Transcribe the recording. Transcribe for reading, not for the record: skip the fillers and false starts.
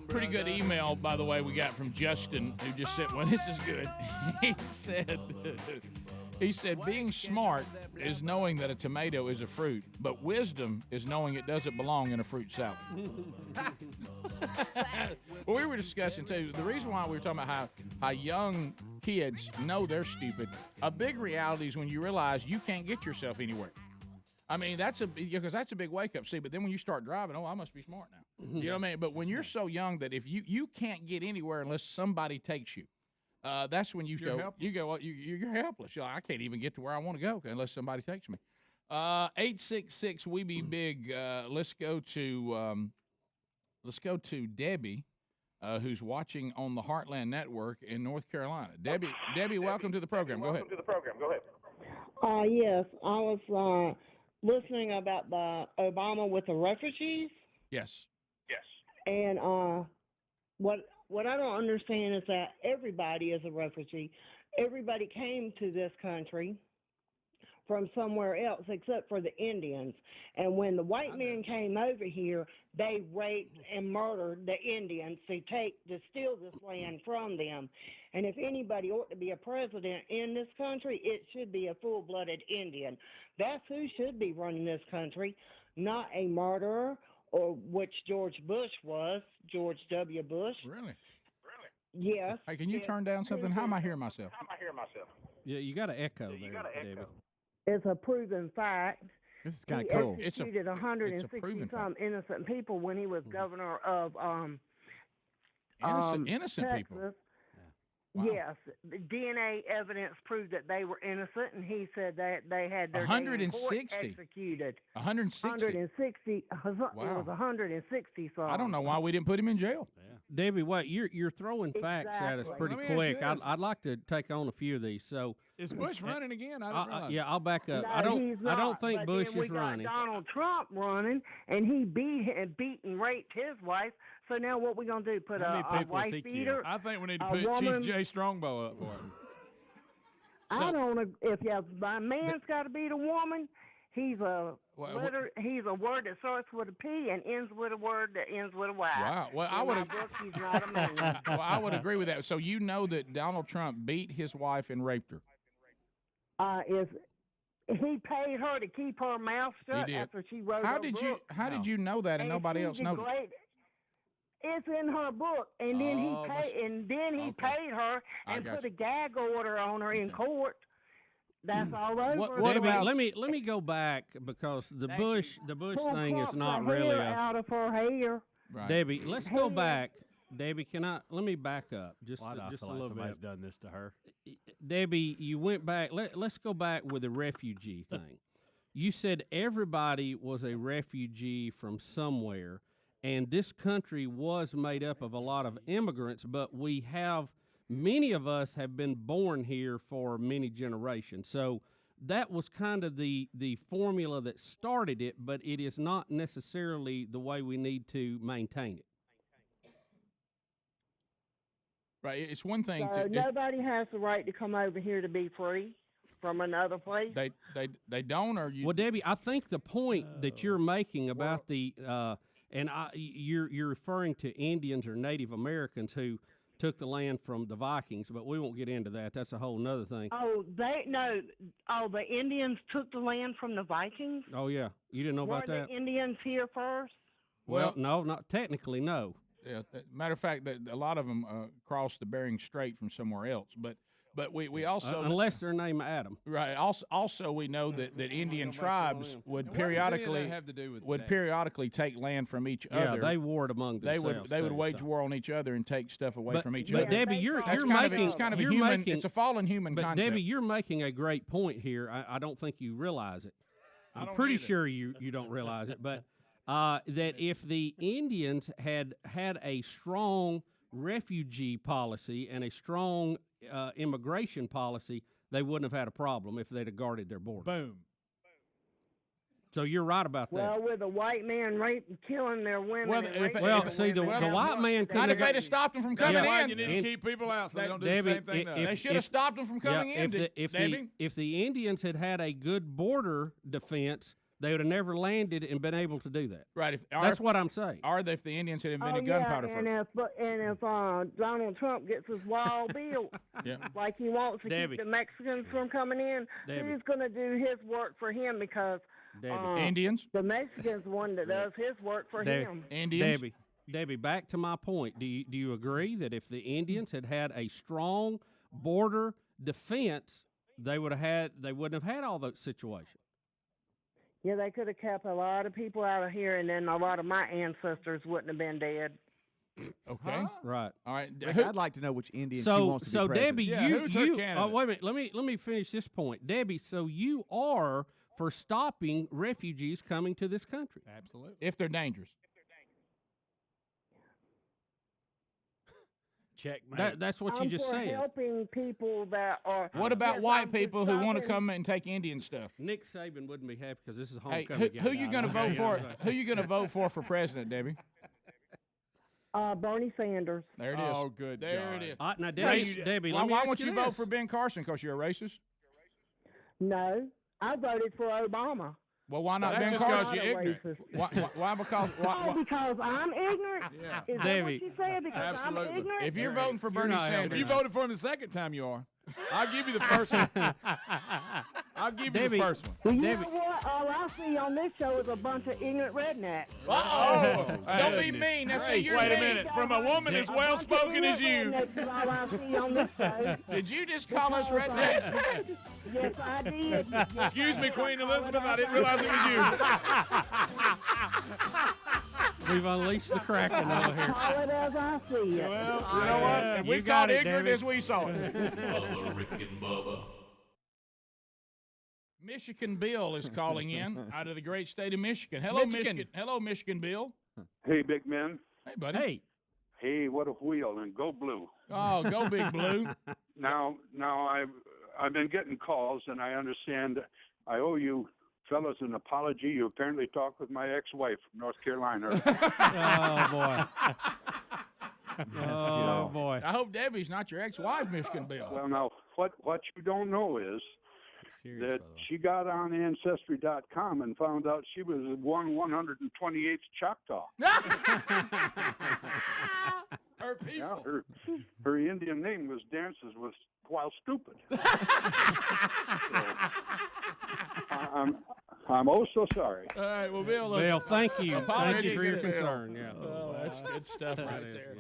Pretty good email, by the way, we got from Justin, who just said, well, this is good. He said, being smart is knowing that a tomato is a fruit, but wisdom is knowing it doesn't belong in a fruit salad. Well, we were discussing, too, the reason why we were talking about how young kids know they're stupid, a big reality is when you realize you can't get yourself anywhere. I mean, because that's a big wake-up. See, but then when you start driving, I must be smart now. You know what I mean? But when you're so young that if you can't get anywhere unless somebody takes you, that's when you're helpless. You're like, I can't even get to where I want to go unless somebody takes me. 866 We Be Big. Let's go to Debbie, who's watching on the Heartland Network in North Carolina. Debbie, welcome to the program. Go ahead. Yes, I was listening about the Obama with the refugees. Yes. And what I don't understand is that everybody is a refugee. Everybody came to this country from somewhere else except for the Indians. And when the white men came over here, they raped and murdered the Indians to steal this land from them. And if anybody ought to be a president in this country, it should be a full-blooded Indian. That's who should be running this country, not a murderer, or which George W. Bush. Really? Yes. Hey, can you turn down something? How am I hearing myself? Yeah, you got an echo there, Debbie. It's a proven fact. This is kind of cool. He executed 160-some innocent people when he was governor of innocent Texas. people. Wow. Yes, the DNA evidence proved that they were innocent, and he said that they had their 160 executed. 160. Wow. It was 160. So I don't know why we didn't put him in jail. Yeah. Debbie, what you're throwing facts at us pretty quick. I'd like to take on a few of these. So is Bush running again? I don't know. Yeah, I'll back up. No, I don't think Bush is running. Donald Trump running, and he beat and raped his wife. So now what we gonna do? Put a wife beater? I think we need to put Chief Jay Strongbow up for him. I don't know if a man's got to beat a woman. He's a word that starts with a P and ends with a word that ends with a Y. Wow. Well, he's not a man. Well, I would agree with that. So you know that Donald Trump beat his wife and raped her. He paid her to keep her mouth shut after she wrote her book. How did you know that and nobody else knows it? It's in her book, and then he paid her and put a gag order on her in court. That's all over. What about? Let me go back because the Bush thing is not really out of her hair. Right. Debbie, let's go back. Debbie, let me back up just I just feel a like little somebody's bit. done this to her. Debbie, you went back. Let's go back with the refugee thing. You said everybody was a refugee from somewhere. And this country was made up of a lot of immigrants, but many of us have been born here for many generations. So that was kind of the formula that started it, but it is not necessarily the way we need to maintain it. Right. It's one thing nobody has the right to come over here to be free from another place. They don't, or you. Well, Debbie, I think the point that you're making about you're referring to Indians or Native Americans who took the land from the Vikings, but we won't get into that. That's a whole nother thing. The Indians took the land from the Vikings? Oh, yeah. You didn't know about that? Were the Indians here first? Well, no, not technically, no. Yeah, matter of fact, that a lot of them crossed the Bering Strait from somewhere else, but we also unless they're named Adam, right? Also, we know that Indian tribes would periodically take land from each other. Yeah, they warred among themselves. They would wage war on each other and take stuff away from each other. But Debbie, it's a fallen human but concept. Debbie, you're making a great point here. I don't think you realize it. I'm pretty sure you don't realize it, but that if the Indians had a strong refugee policy and a strong immigration policy, they wouldn't have had a problem if they'd have guarded their border. Boom. So you're right about that. Well, with a white man killing their women. The white man could not if they'd have stopped them from coming in. You need to keep people out so they don't do the same thing. They should have stopped them from coming in. If the Indians had a good border defense, they would have never landed and been able to do that. Right. That's what I'm saying. Or if the Indians had invented gunpowder first. And if Donald Trump gets his wall built, like he wants to keep the Mexicans from coming in, who's going to do his work for him? Because Indians. The Mexicans one that does his work for him. Indians. Debbie, back to my point. Do you agree that if the Indians had had a strong border defense, they wouldn't have had all those situations? Yeah, they could have kept a lot of people out of here, and then a lot of my ancestors wouldn't have been dead. Okay. Right. All right. I'd like to know which Indian she wants to be president. Debbie, who's her candidate? wait a minute. Let me finish this point, Debbie. So you are for stopping refugees coming to this country? Absolutely. If they're dangerous. Checkmate. That's what you just said. Helping people that are. What about white people who want to come and take Indian stuff? Nick Saban wouldn't be happy because this is Hey, homecoming. who you going to vote for? Who you going to vote for president, Debbie? Bernie Sanders. There it is. Oh, good. There it is. Now, Debbie, why won't you vote for Ben Carson? Because you're a racist? No, I voted for Obama. Well, why not that's Ben just Carson? because you're ignorant. Why? Because I'm ignorant. Yeah. Is that Debbie, what you said? Because absolutely. I'm ignorant? If you're voting for Bernie Sanders, If you voted for him the second time, you are. I'll give you the first one. I'll give you the first one. Well, you know what? All I see on this show is a bunch of ignorant rednecks. Don't be mean. That's Wait a minute. From a woman as well-spoken as you. That's all I see on this show. Did you just call us redneck? Yes, I did. Excuse me, Queen Elizabeth. I didn't realize it was you. We've unleashed the Kraken over here. Call it as I see it. Well, you know what? And we got ignorant Debbie. as we saw it. Bubba, Rick and Bubba. Michigan Bill is calling in out of the great state of Michigan. Hello, Michigan. Hello, Michigan Bill. Hey, big man. Hey, buddy. Hey. Hey, what a wheel, and go blue. Oh, go Big Blue. Now I've been getting calls, and I understand I owe you fellas an apology. You apparently talked with my ex-wife from North Carolina. Oh, boy. Oh, boy. I hope Debbie's not your ex-wife, Michigan Bill. Well, now, what you don't know is that she got on Ancestry.com and found out she was 1/128th Choctaw. Her people. Yeah, her Indian name was Dances with While Stupid. I'm oh so sorry. All right, well, Bill. Bill, thank you. Thank apologies. you for your concern. Yeah. Oh, that's good stuff right there.